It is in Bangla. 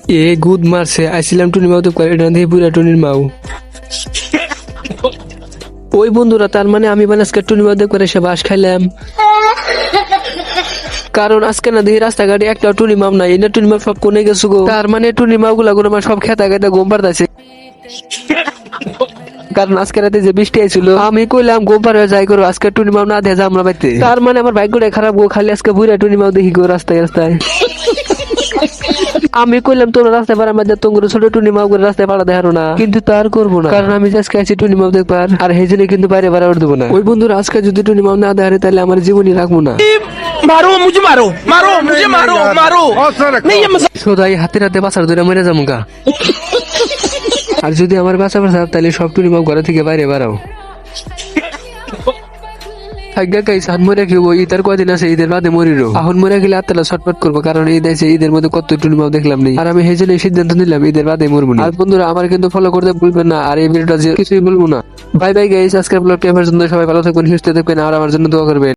এ গুদ মারছে আইছিলাম টুনি মাও তো করে এটা দিয়ে পুরা টুনির মাও। ওই বন্ধুরা তার মানে আমি আজকে টুনি মাও করে সে বাস খাইলাম, কারণ আজকে না দেখি রাস্তাঘাটে একটা টুনি মাও নাই, এটা টুনি মাও সব কোনে গেছো গো। তার মানে টুনি মাও গুলা কোনো সব খেতা খেতে ঘুম পাড়তাছে, কারণ আজকে রাতে যে বৃষ্টি আইছিল আমি কইলাম গোপার হয়ে যাই করো আজকে টুনি মাও না দেখা আমরা পাইতে। তার মানে আমার ভাগ্যটা খারাপ গো, খালি আজকে বুড়া টুনি মাও দেখি গো রাস্তায় রাস্তায়। আমি কইলাম তোমরা রাস্তায় পাড়ার মধ্যে তোমার ছোট টুনি মাও করে রাস্তায় পাড়া দেখারো না, কিন্তু তার করবো না, কারণ আমি আজকে আছি টুনি মাও দেখবার, আর সেই জন্য কিন্তু বাইরে বাড়া উঠ দেবো না। ওই বন্ধুরা আজকে যদি টুনি মাও না দেখারে তাহলে আমার জীবনই রাখবো না। मारो मुझे, मारो मारो मुझे, मारो मारो नहीं ये সদাই হাতে হাতে বাঁচার ধরে মরে যাবো গা। আর যদি আমার বাঁচা বাঁচা তাহলে সব টুনি মাও ঘরে থেকে বাইরে বাড়াও। ভাগ্যা গাইস হাত মরে খেবো, ঈদের কদিন আছে, ঈদের বাদে মরিরো। এখন মরে গেলে আত্মালা ছটফট করবো, কারণ ঈদ আছে, ঈদের মধ্যে কত টুনি মাও দেখলাম নেই, আর আমি সেই জন্য সিদ্ধান্ত নিলাম ঈদের বাদে মরবো না। আর বন্ধুরা আমার কিন্তু ফলো করতে ভুলবেন না, আর এই ভিডিওটা কিছুই বলবো না। বাই বাই গাইস, আজকের ব্লগটি আমার জন্য সবাই ভালো থাকবেন, সুস্থ থাকবেন, আর আমার জন্য দোয়া করবেন।